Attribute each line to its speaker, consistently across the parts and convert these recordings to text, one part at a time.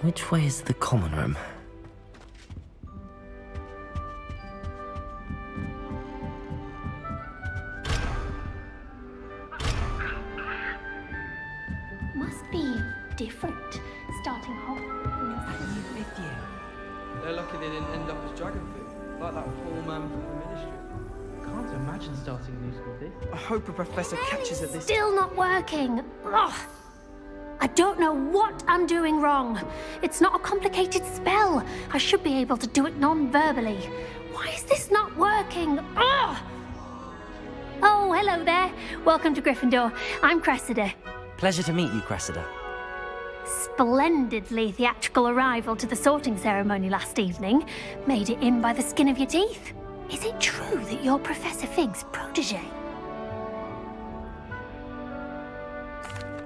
Speaker 1: Which way is the common room?
Speaker 2: Must be different starting Hogwarts.
Speaker 3: Fifth year.
Speaker 4: They're lucky they didn't end up as dragon food, like that poor man from the ministry.
Speaker 3: Can't imagine starting a new school this.
Speaker 4: I hope a professor catches at this.
Speaker 2: Still not working. Ugh. I don't know what I'm doing wrong. It's not a complicated spell. I should be able to do it non-verbally. Why is this not working? Ugh. Oh, hello there. Welcome to Gryffindor. I'm Cressida.
Speaker 1: Pleasure to meet you, Cressida.
Speaker 2: Splendidly theatrical arrival to the sorting ceremony last evening. Made it in by the skin of your teeth. Is it true that you're Professor Fig's protege?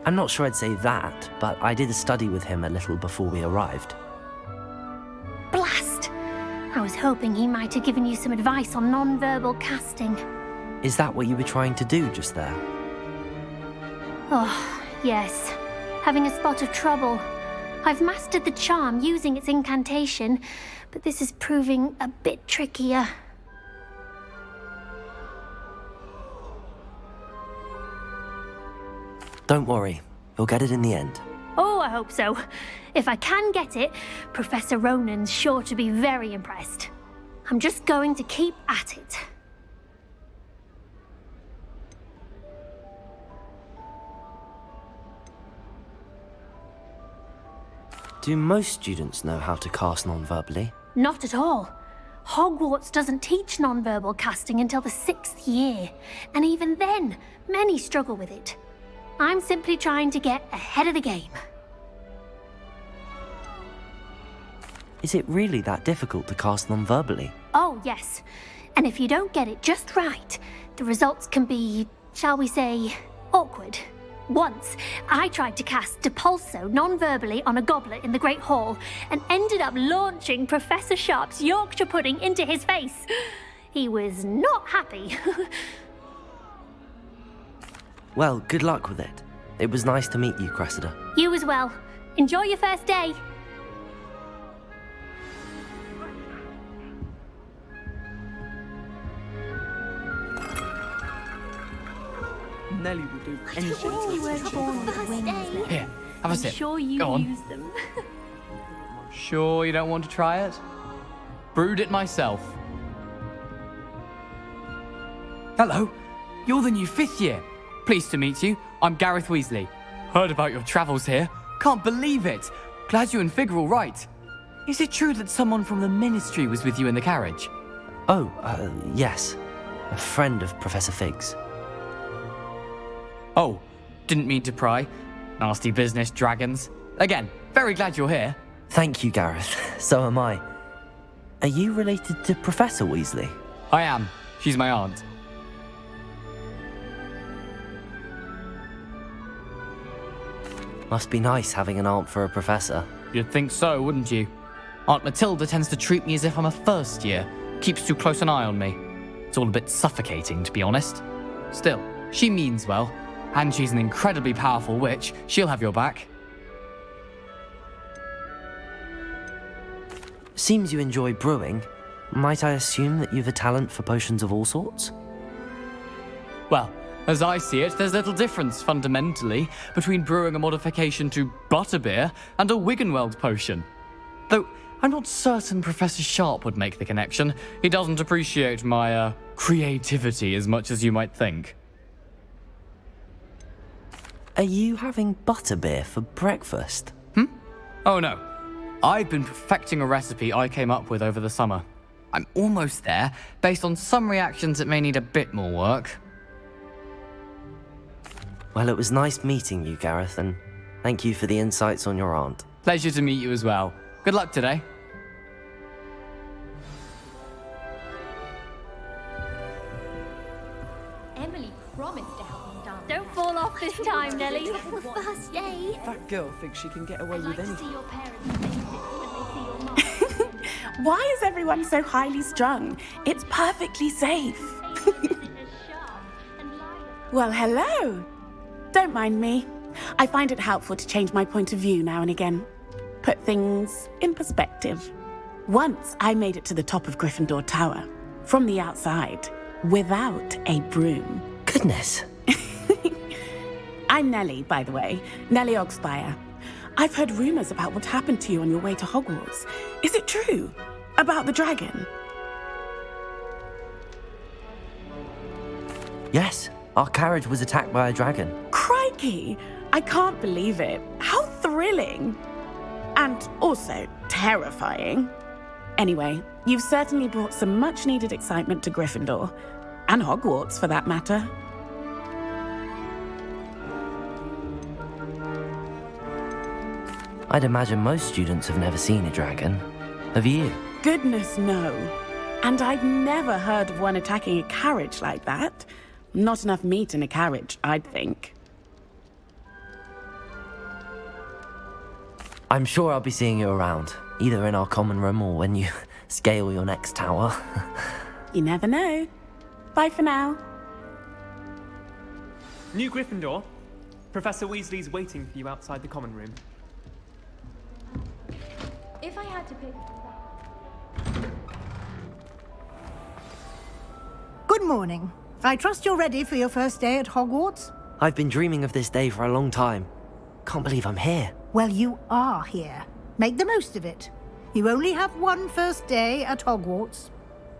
Speaker 1: I'm not sure I'd say that, but I did study with him a little before we arrived.
Speaker 2: Blast! I was hoping he might have given you some advice on non-verbal casting.
Speaker 1: Is that what you were trying to do just there?
Speaker 2: Oh, yes. Having a spot of trouble. I've mastered the charm using its incantation, but this is proving a bit trickier.
Speaker 1: Don't worry, you'll get it in the end.
Speaker 2: Oh, I hope so. If I can get it, Professor Ronan's sure to be very impressed. I'm just going to keep at it.
Speaker 1: Do most students know how to cast non-verbally?
Speaker 2: Not at all. Hogwarts doesn't teach non-verbal casting until the 6th year, and even then, many struggle with it. I'm simply trying to get ahead of the game.
Speaker 1: Is it really that difficult to cast non-verbally?
Speaker 2: Oh, yes. And if you don't get it just right, the results can be, shall we say, awkward. Once, I tried to cast Depulso non-verbally on a goblet in the Great Hall and ended up launching Professor Sharp's Yorkshire pudding into his face. He was not happy.
Speaker 1: Well, good luck with it. It was nice to meet you, Cressida.
Speaker 2: You as well. Enjoy your first day.
Speaker 4: Nelly will do anything to
Speaker 3: Here, have a sip.
Speaker 2: Sure you
Speaker 3: Go on.
Speaker 2: use them.
Speaker 3: Sure you don't want to try it? Brewed it myself. Hello, you're the new 5th year. Pleased to meet you. I'm Gareth Weasley. Heard about your travels here. Can't believe it. Glad you and Fig are all right. Is it true that someone from the Ministry was with you in the carriage?
Speaker 1: Oh, yes. A friend of Professor Fig's.
Speaker 3: Oh, didn't mean to pry. Nasty business, dragons. Again, very glad you're here.
Speaker 1: Thank you, Gareth. So am I. Are you related to Professor Weasley?
Speaker 3: I am. She's my aunt.
Speaker 1: Must be nice having an aunt for a professor.
Speaker 3: You'd think so, wouldn't you? Aunt Matilda tends to treat me as if I'm a first year. Keeps too close an eye on me. It's all a bit suffocating, to be honest. Still, she means well. And she's an incredibly powerful witch. She'll have your back.
Speaker 1: Seems you enjoy brewing. Might I assume that you've a talent for potions of all sorts?
Speaker 3: Well, as I see it, there's little difference, fundamentally, between brewing a modification to butterbeer and a Wiggenweld potion. Though, I'm not certain Professor Sharp would make the connection. He doesn't appreciate my, creativity as much as you might think.
Speaker 1: Are you having butterbeer for breakfast?
Speaker 3: Oh no. I've been perfecting a recipe I came up with over the summer. I'm almost there. Based on some reactions, it may need a bit more work.
Speaker 1: Well, it was nice meeting you, Gareth, and thank you for the insights on your aunt.
Speaker 3: Pleasure to meet you as well. Good luck today.
Speaker 5: Emily promised to help me dance.
Speaker 2: Don't fall off this time, Nelly.
Speaker 5: First day.
Speaker 4: That girl thinks she can get away with anything.
Speaker 2: your parents face it when they see your mom.
Speaker 6: Why is everyone so highly strung? It's perfectly safe. Well, hello. Don't mind me. I find it helpful to change my point of view now and again. put things in perspective. Once I made it to the top of Gryffindor Tower, from the outside, without a broom.
Speaker 1: Goodness.
Speaker 6: I'm Nellie, by the way, Nellie Ogspire. I've heard rumors about what happened to you on your way to Hogwarts. Is it true? About the dragon?
Speaker 1: Yes, our carriage was attacked by a dragon.
Speaker 6: Crikey! I can't believe it. How thrilling! And also terrifying. Anyway, you've certainly brought some much-needed excitement to Gryffindor. And Hogwarts, for that matter.
Speaker 1: I'd imagine most students have never seen a dragon. Have you?
Speaker 6: Goodness, no. And I've never heard of one attacking a carriage like that. Not enough meat in a carriage, I'd think.
Speaker 1: I'm sure I'll be seeing you around, either in our common room or when you scale your next tower.
Speaker 6: You never know. Bye for now.
Speaker 7: New Gryffindor. Professor Weasley's waiting for you outside the common room.
Speaker 5: If I had to pick...
Speaker 8: Good morning. I trust you're ready for your first day at Hogwarts?
Speaker 1: I've been dreaming of this day for a long time. Can't believe I'm here.
Speaker 8: Well, you are here. Make the most of it. You only have one first day at Hogwarts.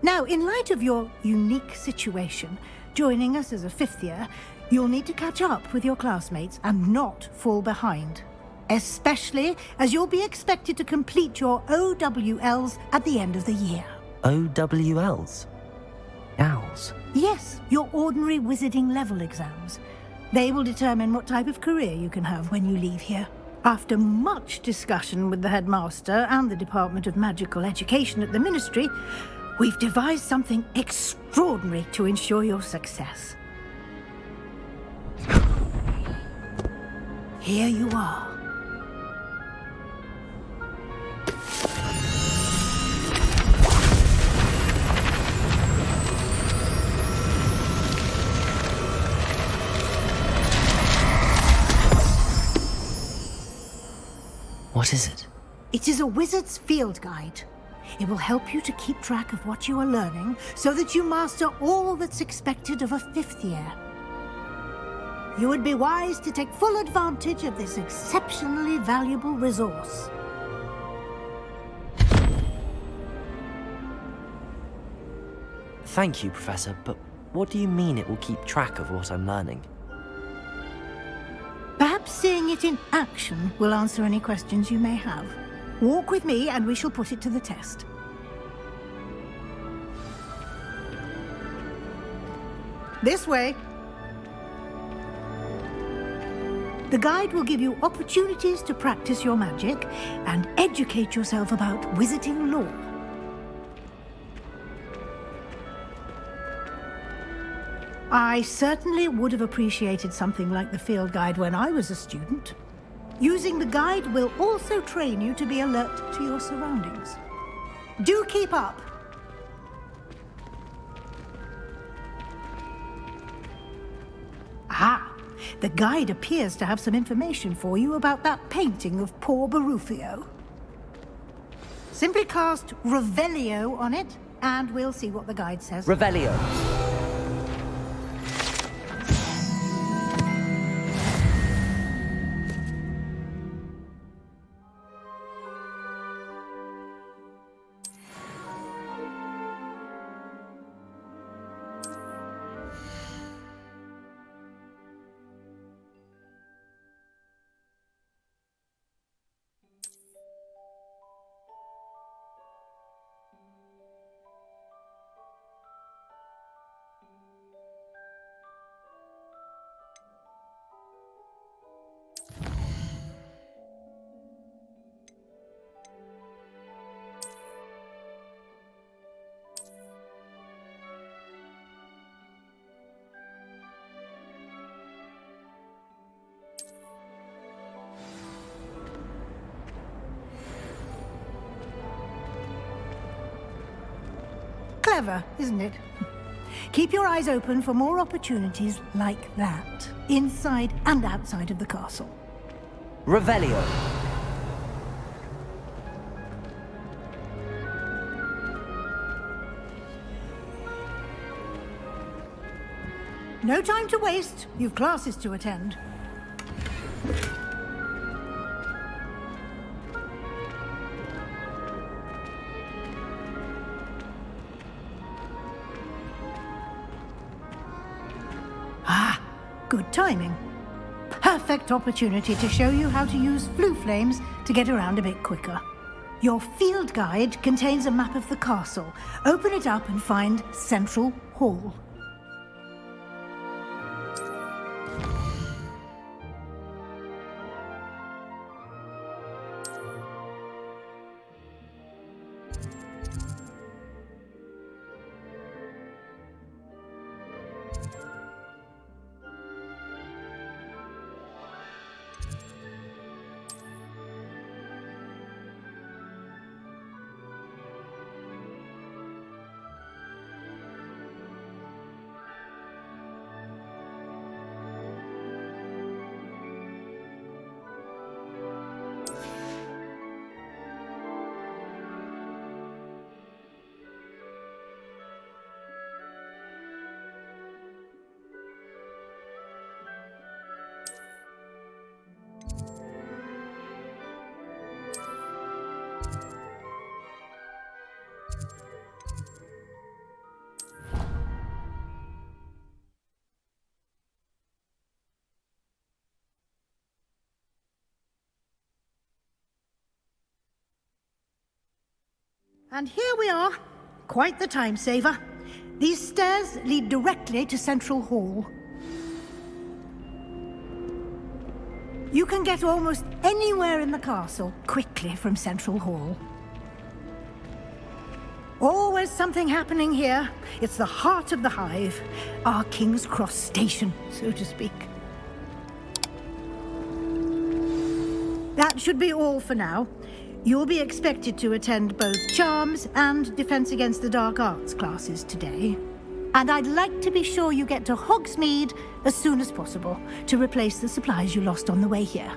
Speaker 8: Now, in light of your unique situation, joining us as a fifth year, you'll need to catch up with your classmates and not fall behind. Especially as you'll be expected to complete your OWLs at the end of the year.
Speaker 1: OWLs? Owls?
Speaker 8: Yes, your ordinary wizarding level exams. They will determine what type of career you can have when you leave here. After much discussion with the headmaster and the Department of Magical Education at the Ministry, we've devised something extraordinary to ensure your success. Here you are.
Speaker 1: What is it?
Speaker 8: It is a wizard's field guide. It will help you to keep track of what you are learning so that you master all that's expected of a fifth year. You would be wise to take full advantage of this exceptionally valuable resource.
Speaker 1: Thank you, Professor, but what do you mean it will keep track of what I'm learning?
Speaker 8: Perhaps seeing it in action will answer any questions you may have. Walk with me and we shall put it to the test. This way. The guide will give you opportunities to practice your magic and educate yourself about wizarding lore. I certainly would have appreciated something like the field guide when I was a student. Using the guide will also train you to be alert to your surroundings. Do keep up! Ah, the guide appears to have some information for you about that painting of poor Barufio. Simply cast Revelio on it, and we'll see what the guide says.
Speaker 1: Revelio.
Speaker 8: Clever, isn't it? Keep your eyes open for more opportunities like that, inside and outside of the castle.
Speaker 1: Revelio.
Speaker 8: No time to waste. You've classes to attend. Ah, good timing. Perfect opportunity to show you how to use flue flames to get around a bit quicker. Your field guide contains a map of the castle. Open it up and find Central Hall. And here we are. Quite the time saver. These stairs lead directly to Central Hall. You can get almost anywhere in the castle quickly from Central Hall. Always something happening here. It's the heart of the hive. Our King's Cross station, so to speak. That should be all for now. You'll be expected to attend both Charms and Defense Against the Dark Arts classes today. And I'd like to be sure you get to Hogsmeade as soon as possible to replace the supplies you lost on the way here.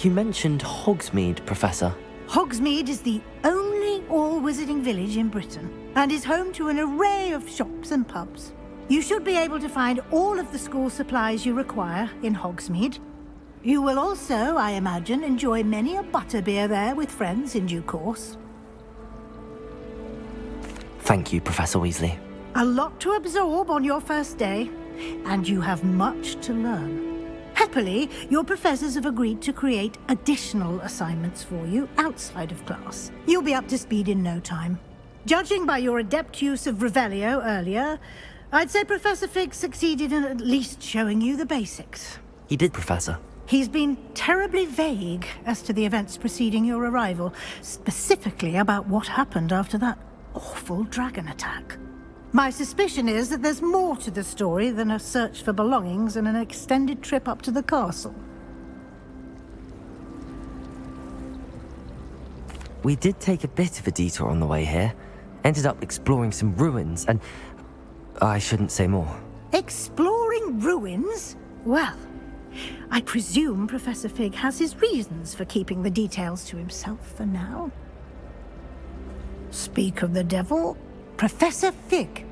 Speaker 1: You mentioned Hogsmeade, Professor.
Speaker 8: Hogsmeade is the only all-wizarding village in Britain and is home to an array of shops and pubs. You should be able to find all of the school supplies you require in Hogsmeade. You will also, I imagine, enjoy many a butterbeer there with friends in due course.
Speaker 1: Thank you, Professor Weasley.
Speaker 8: A lot to absorb on your first day, and you have much to learn. Happily, your professors have agreed to create additional assignments for you outside of class. You'll be up to speed in no time. Judging by your adept use of Revelio earlier, I'd say Professor Fig succeeded in at least showing you the basics.
Speaker 1: He did, Professor.
Speaker 8: He's been terribly vague as to the events preceding your arrival, specifically about what happened after that awful dragon attack. My suspicion is that there's more to the story than a search for belongings and an extended trip up to the castle.
Speaker 1: We did take a bit of a detour on the way here. Ended up exploring some ruins and... I shouldn't say more.
Speaker 8: Exploring ruins? Well, I presume Professor Fig has his reasons for keeping the details to himself for now. Speak of the devil, Professor Fig.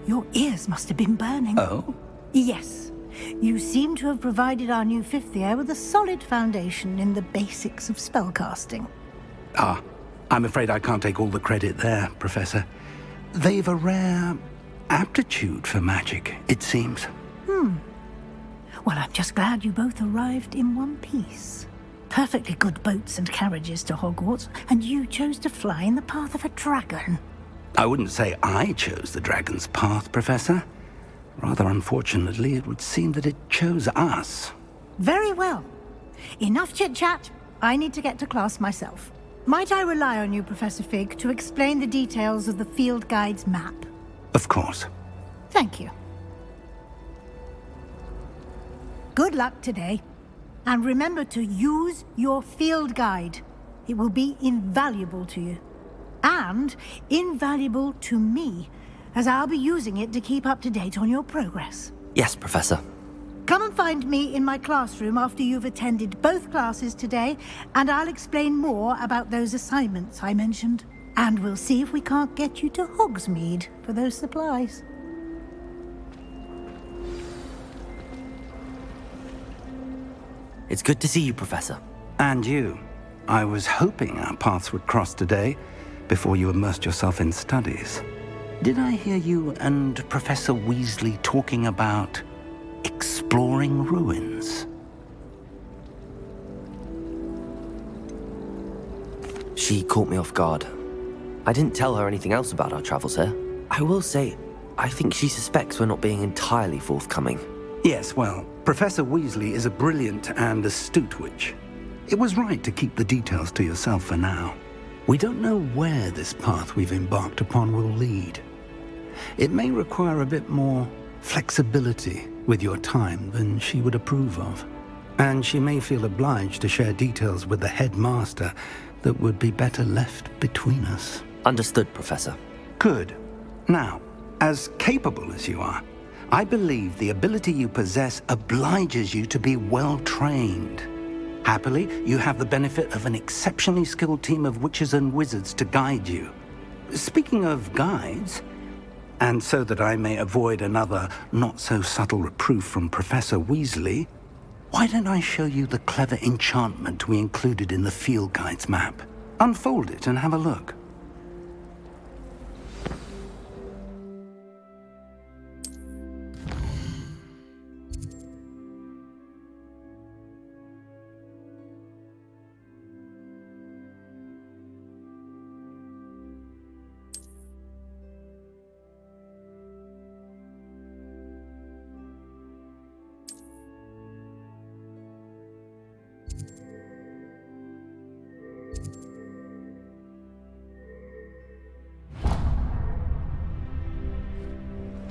Speaker 8: Your ears must have been burning.
Speaker 9: Oh?
Speaker 8: Yes. You seem to have provided our new fifth year with a solid foundation in the basics of spellcasting.
Speaker 9: Ah, I'm afraid I can't take all the credit there, Professor. They've a rare aptitude for magic, it seems.
Speaker 8: Well, I'm just glad you both arrived in one piece. Perfectly good boats and carriages to Hogwarts, and you chose to fly in the path of a dragon.
Speaker 9: I wouldn't say I chose the dragon's path, Professor. Rather unfortunately, it would seem that it chose us.
Speaker 8: Very well. Enough chit-chat. I need to get to class myself. Might I rely on you, Professor Fig, to explain the details of the field guide's map?
Speaker 9: Of course.
Speaker 8: Thank you. Good luck today. And remember to use your field guide. It will be invaluable to you. And invaluable to me, as I'll be using it to keep up to date on your progress.
Speaker 1: Yes, Professor.
Speaker 8: Come and find me in my classroom after you've attended both classes today, and I'll explain more about those assignments I mentioned. And we'll see if we can't get you to Hogsmeade for those supplies.
Speaker 1: It's good to see you, Professor.
Speaker 9: And you. I was hoping our paths would cross today, before you immersed yourself in studies. Did I hear you and Professor Weasley talking about exploring ruins?
Speaker 1: She caught me off guard. I didn't tell her anything else about our travels here. I will say, I think she suspects we're not being entirely forthcoming.
Speaker 9: Yes, well, Professor Weasley is a brilliant and astute witch. It was right to keep the details to yourself for now. We don't know where this path we've embarked upon will lead. It may require a bit more flexibility with your time than she would approve of. And she may feel obliged to share details with the headmaster that would be better left between us.
Speaker 1: Understood, Professor.
Speaker 9: Good. Now, as capable as you are, I believe the ability you possess obliges you to be well-trained. Happily, you have the benefit of an exceptionally skilled team of witches and wizards to guide you. Speaking of guides, and so that I may avoid another not-so-subtle reproof from Professor Weasley, why don't I show you the clever enchantment we included in the field guide's map? Unfold it and have a look.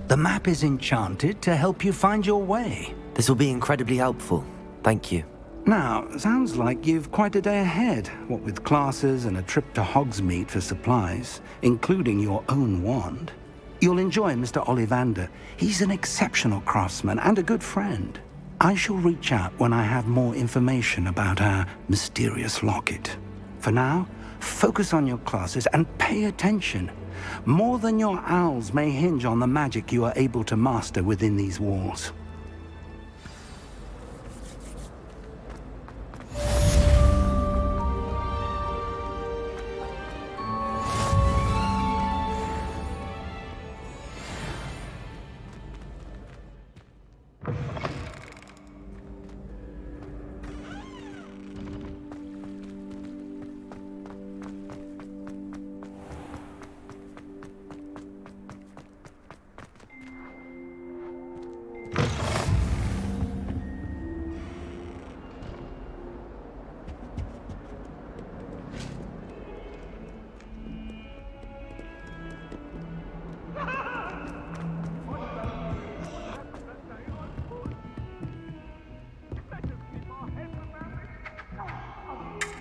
Speaker 9: The map is enchanted to help you find your way.
Speaker 1: This will be incredibly helpful. Thank you.
Speaker 9: Now, sounds like you've quite a day ahead, what with classes and a trip to Hogsmeade for supplies, including your own wand. You'll enjoy Mr. Ollivander. He's an exceptional craftsman and a good friend. I shall reach out when I have more information about our mysterious locket. For now, focus on your classes and pay attention. More than your owls may hinge on the magic you are able to master within these walls.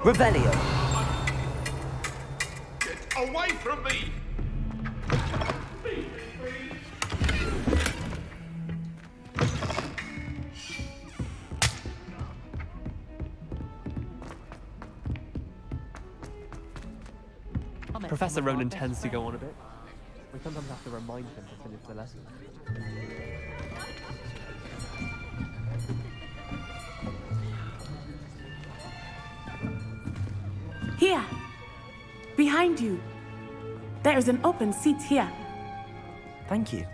Speaker 1: Revelio.
Speaker 10: Get away from me!
Speaker 7: Professor Ronan tends to go on a bit. We sometimes have to remind him to finish the lesson.
Speaker 6: Here! Behind you! There is an open seat here.
Speaker 1: Thank you.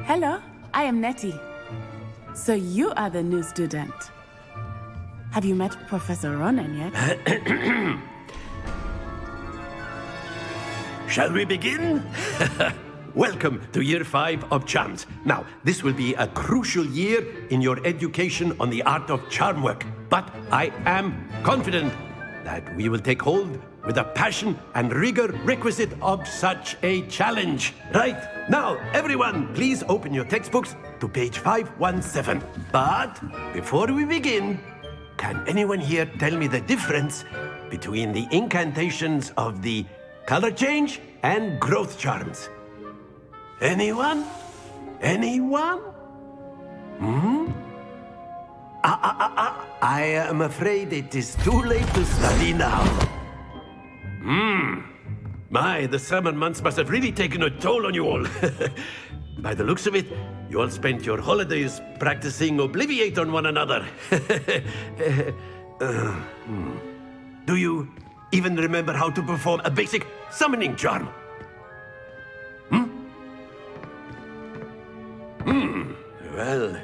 Speaker 6: Hello, I am Nettie. So you are the new student. Have you met Professor Ronan yet?
Speaker 10: Shall we begin? Welcome to Year 5 of Charms. Now, this will be a crucial year in your education on the art of charm work. But I am confident that we will take hold with the passion and rigor requisite of such a challenge. Right, now, everyone, please open your textbooks to page 517. But before we begin, can anyone here tell me the difference between the incantations of the color change and growth charms? Anyone? Anyone? I am afraid it is too late to study now. My, the summer months must have really taken a toll on you all. By the looks of it, you all spent your holidays practicing Obliviate on one another. Do you even remember how to perform a basic summoning charm? Well,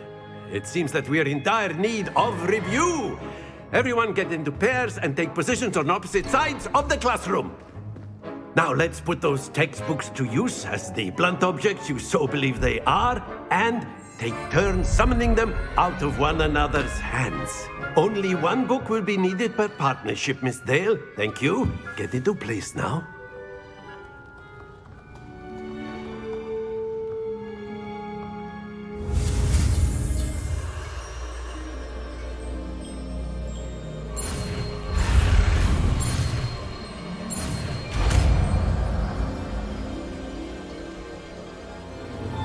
Speaker 10: it seems that we are in dire need of review. Everyone get into pairs and take positions on opposite sides of the classroom. Now let's put those textbooks to use as the blunt objects you so believe they are, and take turns summoning them out of one another's hands. Only one book will be needed per partnership, Miss Dale. Thank you. Get into place now.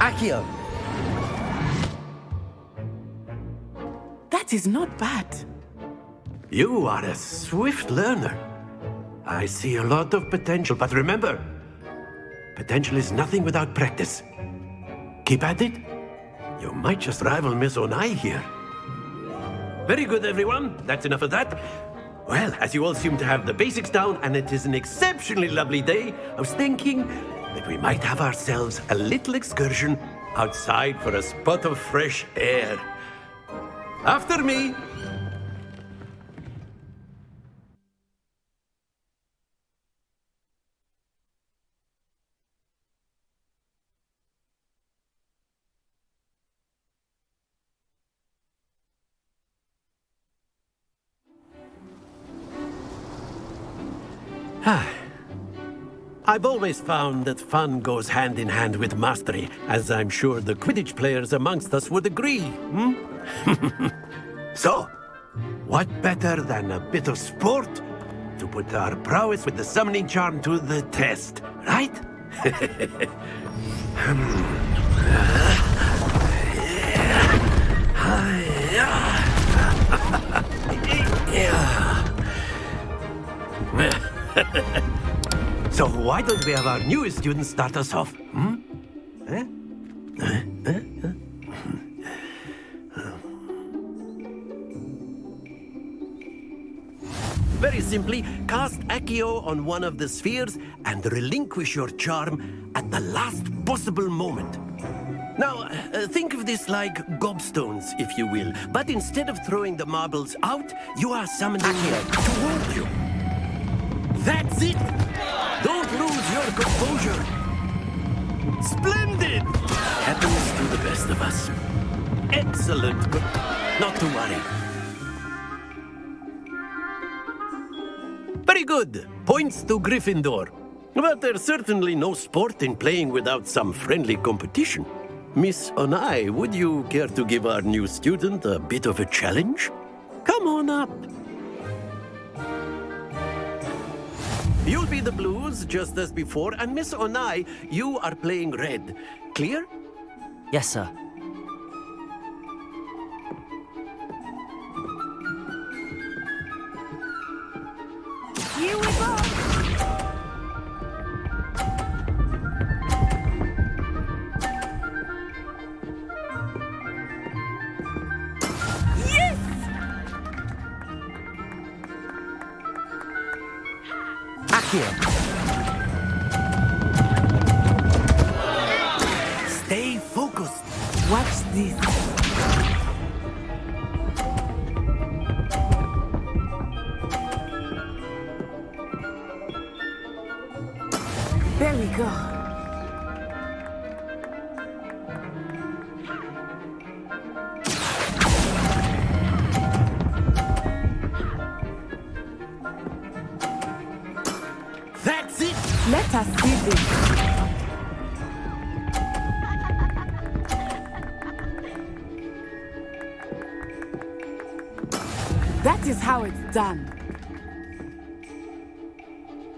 Speaker 1: Accio!
Speaker 6: That is not bad.
Speaker 10: You are a swift learner. I see a lot of potential, but remember, potential is nothing without practice. Keep at it. You might just rival Miss Onai here. Very good, everyone. That's enough of that. Well, as you all seem to have the basics down, and it is an exceptionally lovely day, I was thinking that we might have ourselves a little excursion outside for a spot of fresh air. After me. I've always found that fun goes hand in hand with mastery, as I'm sure the Quidditch players amongst us would agree. So, what better than a bit of sport to put our prowess with the summoning charm to the test, right? So why don't we have our newest student start us off? Very simply, cast Accio on one of the spheres and relinquish your charm at the last possible moment. Now, think of this like gobstones, if you will. But instead of throwing the marbles out, you are summoning here toward you. That's it! Don't lose your composure. Splendid! Happens to the best of us. Excellent, but not to worry. Very good. Points to Gryffindor. But there's certainly no sport in playing without some friendly competition. Miss Onai, would you care to give our new student a bit of a challenge? Come on up. You'll be the blues, just as before, and Miss Onai, you are playing red. Clear?
Speaker 1: Yes, sir.
Speaker 6: Here we go!
Speaker 1: Accio!
Speaker 10: Stay focused.
Speaker 6: Watch this. There we go.
Speaker 10: That's it!
Speaker 6: Let us see this. That is how it's done.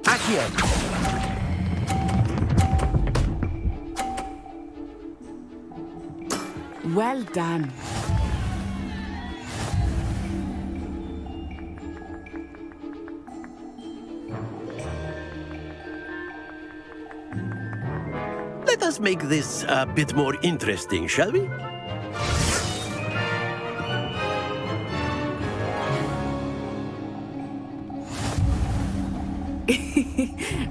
Speaker 1: Accio!
Speaker 6: Well done.
Speaker 10: us make this a bit more interesting, shall we?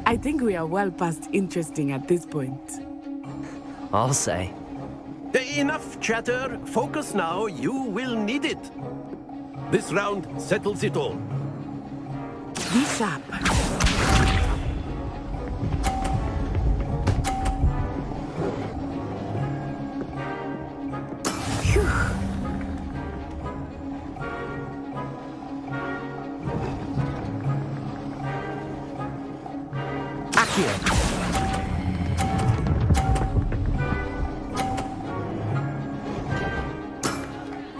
Speaker 6: I think we are well past interesting at this point.
Speaker 1: I'll say.
Speaker 10: Enough chatter. Focus now. You will need it. This round settles it all.
Speaker 6: Be sharp. Phew.
Speaker 1: Accio.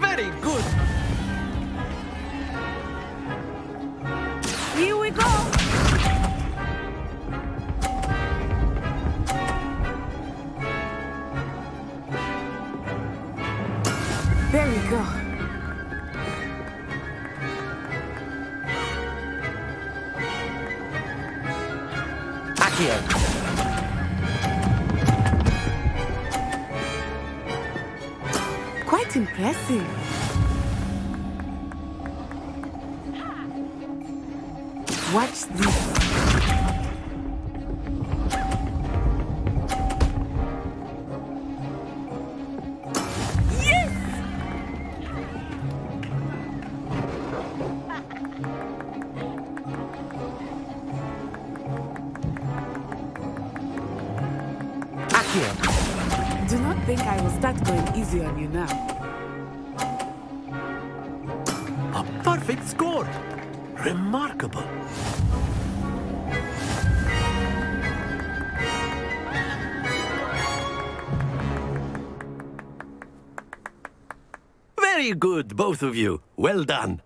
Speaker 10: Very good.
Speaker 6: Here we go. There we go.
Speaker 1: Accio.
Speaker 6: Quite impressive. Watch this. Yes!
Speaker 1: Accio.
Speaker 6: Do not think I will start going easy on you now.
Speaker 10: A perfect score. Remarkable. Very good, both of you. Well done.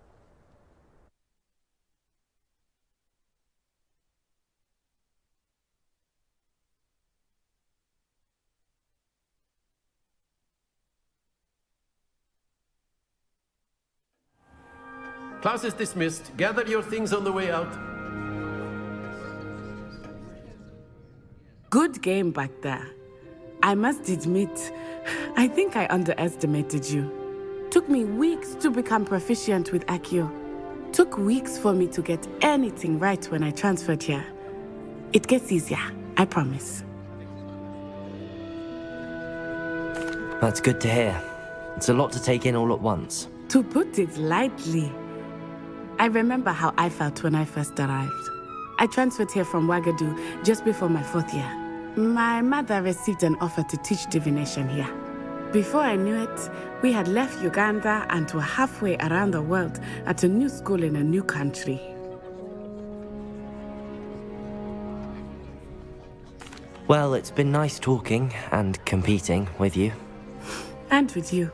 Speaker 10: Class is dismissed. Gather your things on the way out.
Speaker 6: Good game back there. I must admit, I think I underestimated you. Took me weeks to become proficient with Accio. Took weeks for me to get anything right when I transferred here. It gets easier, I promise.
Speaker 1: That's good to hear. It's a lot to take in all at once.
Speaker 6: To put it lightly, I remember how I felt when I first arrived. I transferred here from Ouagadougou just before my 4th year. My mother received an offer to teach divination here. Before I knew it, we had left Uganda and were halfway around the world at a new school in a new country.
Speaker 1: Well, it's been nice talking and competing with you.
Speaker 6: And with you.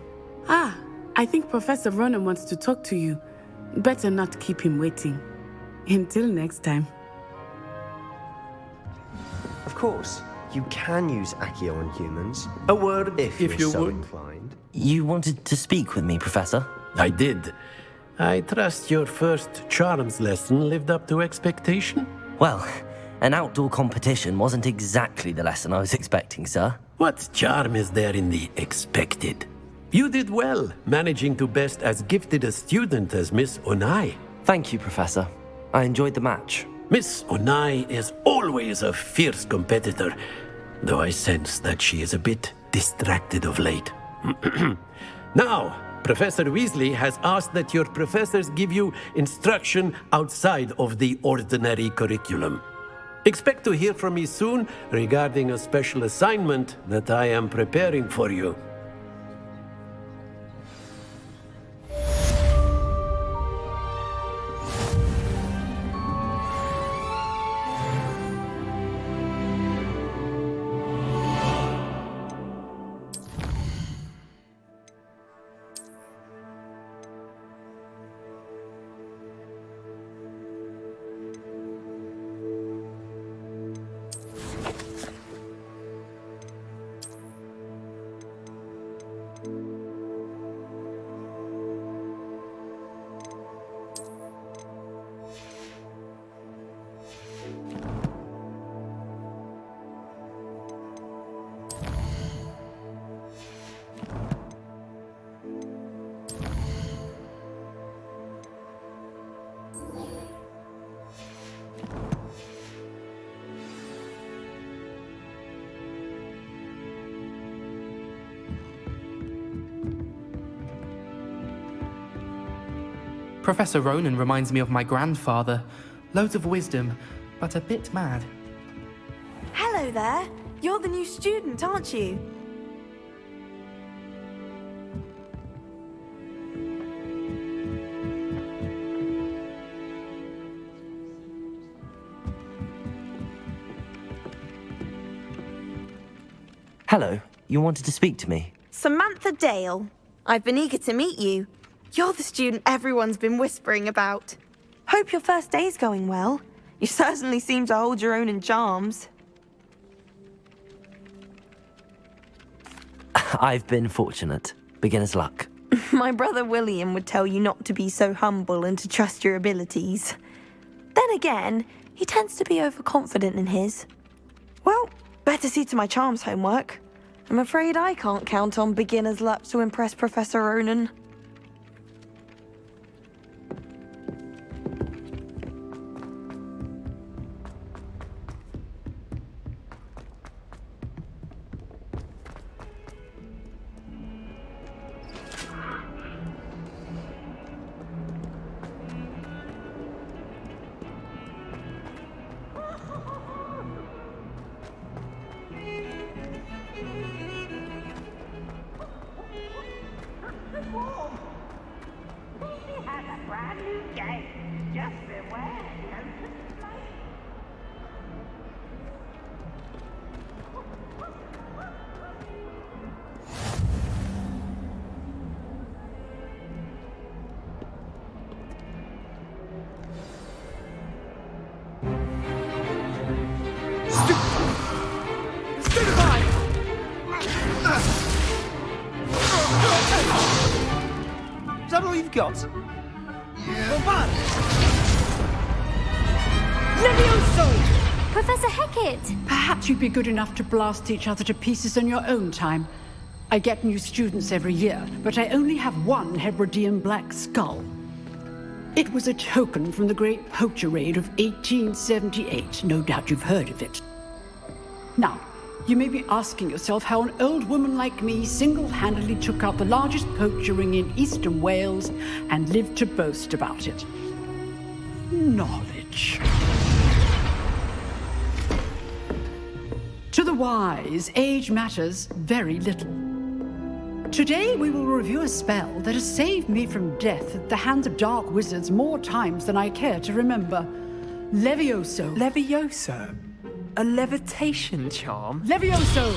Speaker 6: Ah, I think Professor Ronan wants to talk to you. Better not keep him waiting. Until next time.
Speaker 11: Of course, you can use Accio on humans.
Speaker 10: A word,
Speaker 11: if
Speaker 10: you
Speaker 11: you're so
Speaker 10: would.
Speaker 11: inclined.
Speaker 1: You wanted to speak with me, Professor?
Speaker 10: I did. I trust your first charms lesson lived up to expectation?
Speaker 1: Well, an outdoor competition wasn't exactly the lesson I was expecting, sir.
Speaker 10: What charm is there in the expected? You did well, managing to best as gifted a student as Miss Onai.
Speaker 1: Thank you, Professor. I enjoyed the match.
Speaker 10: Miss Onai is always a fierce competitor, though I sense that she is a bit distracted of late. Now, Professor Weasley has asked that your professors give you instruction outside of the ordinary curriculum. Expect to hear from me soon regarding a special assignment that I am preparing for you.
Speaker 12: Professor Ronan reminds me of my grandfather. Loads of wisdom, but a bit mad.
Speaker 13: Hello there. You're the new student, aren't you?
Speaker 1: Hello, you wanted to speak to me?
Speaker 13: Samantha Dale. I've been eager to meet you. You're the student everyone's been whispering about. Hope your first day's going well. You certainly seem to hold your own in charms.
Speaker 1: I've been fortunate. Beginner's luck.
Speaker 13: My brother William would tell you not to be so humble and to trust your abilities. Then again, he tends to be overconfident in his. Well, better see to my charms homework. I'm afraid I can't count on beginner's luck to impress Professor Ronan.
Speaker 14: Is that all you've got?
Speaker 2: Levioso! Professor Hecat!
Speaker 15: Perhaps you'd be good enough to blast each other to pieces in your own time. I get new students every year, but I only have one Hebridean black skull. It was a token from the Great Poacher Raid of 1878. No doubt you've heard of it. Now, you may be asking yourself how an old woman like me single-handedly took out the largest poacher ring in eastern Wales and lived to boast about it. Knowledge. To the wise, age matters very little. Today we will review a spell that has saved me from death at the hands of dark wizards more times than I care to remember. Levioso.
Speaker 7: Levioso? A levitation charm?
Speaker 15: Levioso!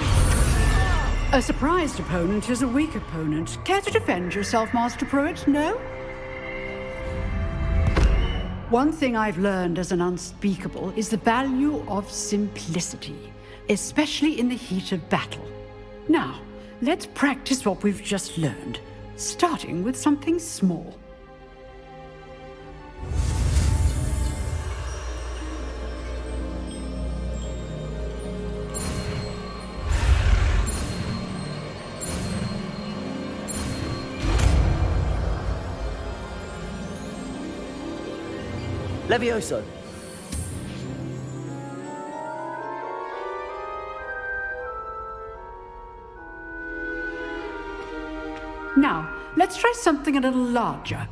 Speaker 15: A surprised opponent is a weak opponent. Care to defend yourself, Master Pruitt? No? One thing I've learned as an unspeakable is the value of simplicity, especially in the heat of battle. Now, let's practice what we've just learned, starting with something small.
Speaker 1: Levioso.
Speaker 15: Now, let's try something a little larger.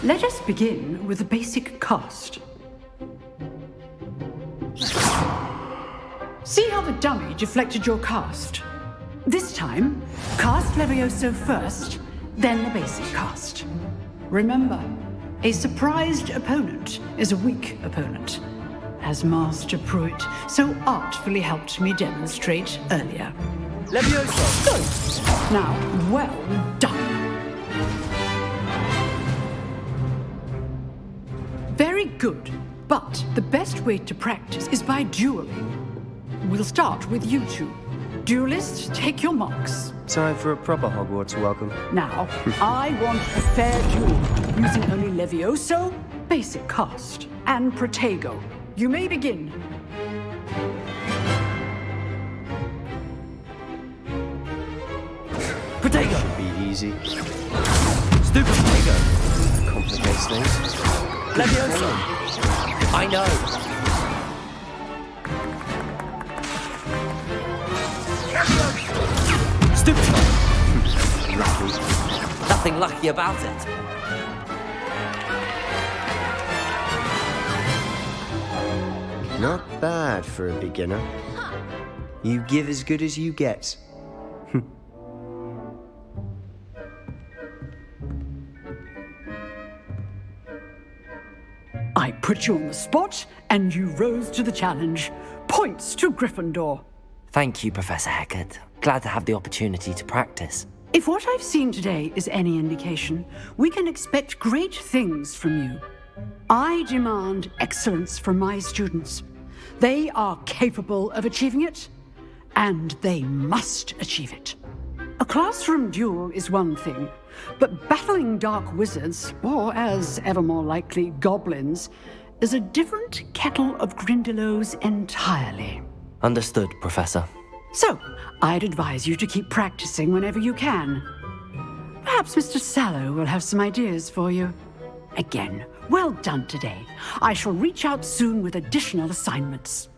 Speaker 15: Let us begin with a basic cast. See how the dummy deflected your cast? This time, cast Levioso first, then the basic cast. Remember, a surprised opponent is a weak opponent, as Master Pruitt so artfully helped me demonstrate earlier.
Speaker 14: Levioso!
Speaker 15: Good. Now, well done. Very good, but the best way to practice is by dueling. We'll start with you two. Duelists, take your marks.
Speaker 11: Time for a proper Hogwarts welcome.
Speaker 15: Now, I want a fair duel, using only Levioso, basic cast, and Protego. You may begin.
Speaker 11: Protego! Should be easy.
Speaker 1: Stupid Lego.
Speaker 11: Complicates things.
Speaker 1: Levioso. I know. Stupid.
Speaker 11: Lucky.
Speaker 1: Nothing lucky about it.
Speaker 11: Not bad for a beginner. You give as good as you get.
Speaker 15: I put you on the spot, and you rose to the challenge. Points to Gryffindor.
Speaker 1: Thank you, Professor Heckert. Glad to have the opportunity to practice.
Speaker 15: If what I've seen today is any indication, we can expect great things from you. I demand excellence from my students. They are capable of achieving it, and they must achieve it. A classroom duel is one thing, but battling dark wizards, or as ever more likely, goblins, is a different kettle of Grindylows entirely.
Speaker 1: Understood, Professor.
Speaker 15: So, I'd advise you to keep practicing whenever you can. Perhaps Mr. Sallow will have some ideas for you. Again, well done today. I shall reach out soon with additional assignments.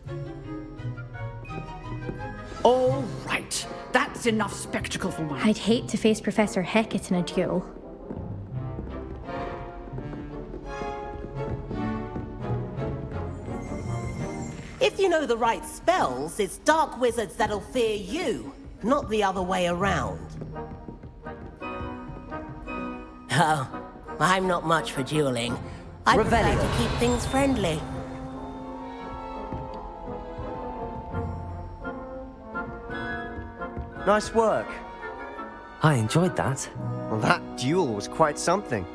Speaker 15: All right, that's enough spectacle for once.
Speaker 5: I'd hate to face Professor Heckett in a duel.
Speaker 16: If you know the right spells, it's dark wizards that'll fear you, not the other way around. Oh, I'm not much for dueling. I prefer to keep things friendly.
Speaker 11: Nice work.
Speaker 1: I enjoyed that.
Speaker 11: Well, that duel was quite something.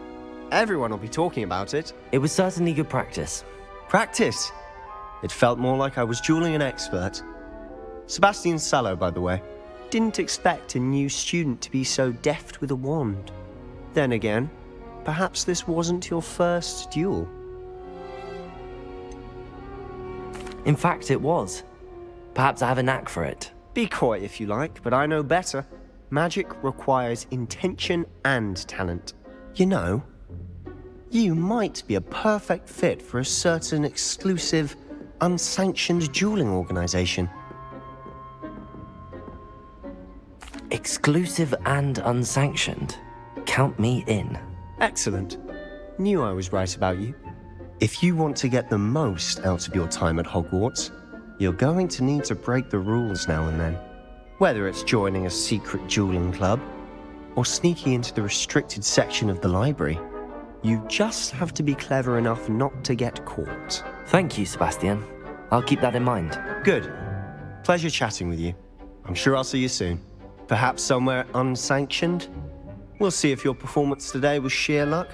Speaker 11: Everyone will be talking about it.
Speaker 1: It was certainly good practice.
Speaker 11: Practice? It felt more like I was dueling an expert. Sebastian Sallow, by the way. Didn't expect a new student to be so deft with a wand. Then again, perhaps this wasn't your first duel.
Speaker 1: In fact, it was. Perhaps I have a knack for it.
Speaker 11: Be coy if you like, but I know better. Magic requires intention and talent. You know, you might be a perfect fit for a certain exclusive, unsanctioned dueling organization.
Speaker 1: Exclusive and unsanctioned? Count me in.
Speaker 11: Excellent. Knew I was right about you. If you want to get the most out of your time at Hogwarts, you're going to need to break the rules now and then. Whether it's joining a secret dueling club, or sneaking into the restricted section of the library, you just have to be clever enough not to get caught.
Speaker 1: Thank you, Sebastian. I'll keep that in mind.
Speaker 11: Good. Pleasure chatting with you. I'm sure I'll see you soon. Perhaps somewhere unsanctioned? We'll see if your performance today was sheer luck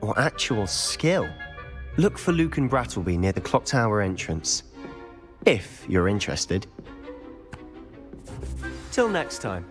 Speaker 11: or actual skill. Look for Luke and Brattleby near the clock tower entrance. If you're interested. Till next time.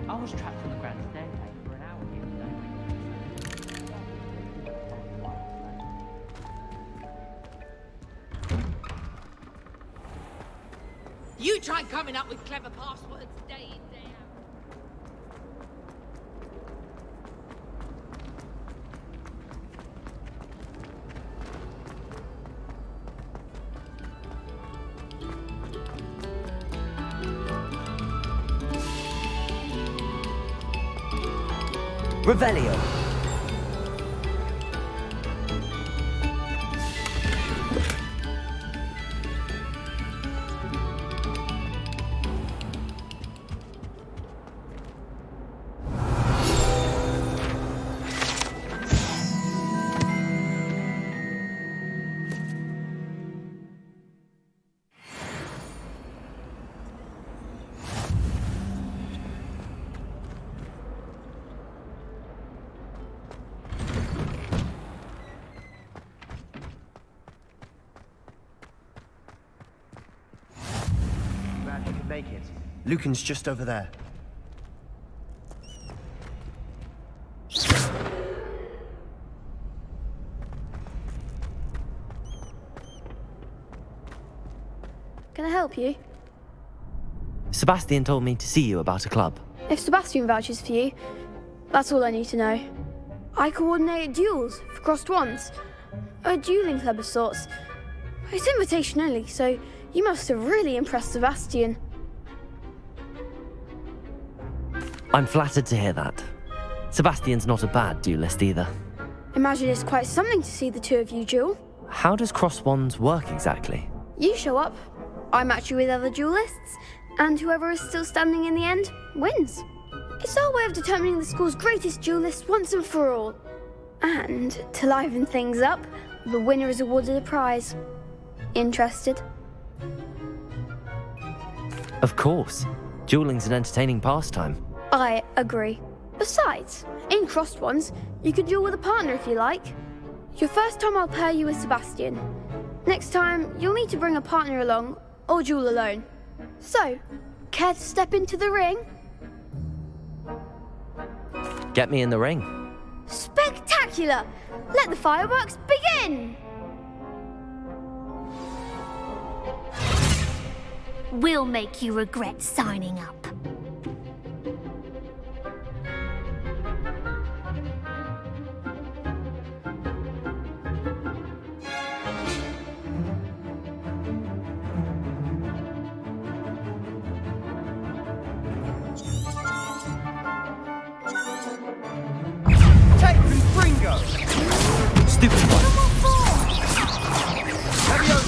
Speaker 3: I was trapped on the grand staircase for an hour here today.
Speaker 17: You try coming up with clever passwords day in, day out.
Speaker 1: Revelio.
Speaker 11: Glad you could make it. Lucan's just over there.
Speaker 18: Can I help you?
Speaker 1: Sebastian told me to see you about a club.
Speaker 18: If Sebastian vouches for you, that's all I need to know. I coordinate duels for crossed ones. A dueling club of sorts. It's invitation only, so you must have really impressed Sebastian.
Speaker 1: I'm flattered to hear that. Sebastian's not a bad duelist either.
Speaker 18: Imagine it's quite something to see the two of you duel.
Speaker 1: How does cross wands work exactly?
Speaker 18: You show up, I match you with other duelists, and whoever is still standing in the end wins. It's our way of determining the school's greatest duelist once and for all. And to liven things up, the winner is awarded a prize. Interested?
Speaker 1: Of course. Dueling's an entertaining pastime.
Speaker 18: I agree. Besides, in crossed ones, you can duel with a partner if you like. Your first time I'll pair you with Sebastian. Next time, you'll need to bring a partner along, or duel alone. So, care to step into the ring?
Speaker 1: Get me in the ring.
Speaker 18: Spectacular! Let the fireworks begin!
Speaker 2: We'll make you regret signing up.
Speaker 14: Take Fringo!
Speaker 1: Stupid one.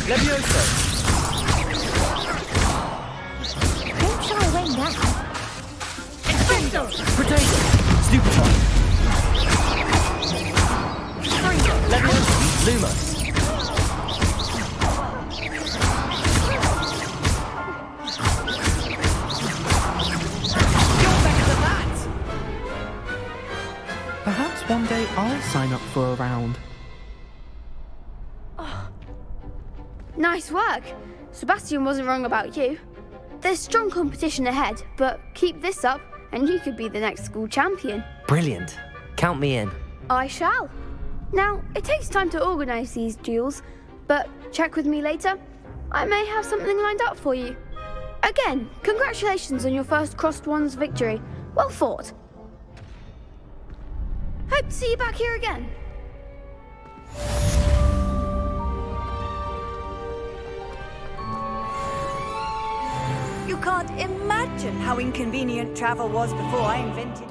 Speaker 14: Levioso!
Speaker 2: Don't shy away now.
Speaker 1: Potato! Stupid one. Levioso! Lumos!
Speaker 12: Perhaps one day I'll sign up for a round.
Speaker 18: Nice work. Sebastian wasn't wrong about you. There's strong competition ahead, but keep this up and you could be the next school champion.
Speaker 1: Brilliant. Count me in.
Speaker 18: I shall. Now, it takes time to organise these duels, but check with me later. I may have something lined up for you. Again, congratulations on your first crossed ones victory. Well fought. Hope to see you back here again.
Speaker 19: You can't imagine how inconvenient travel was before I invented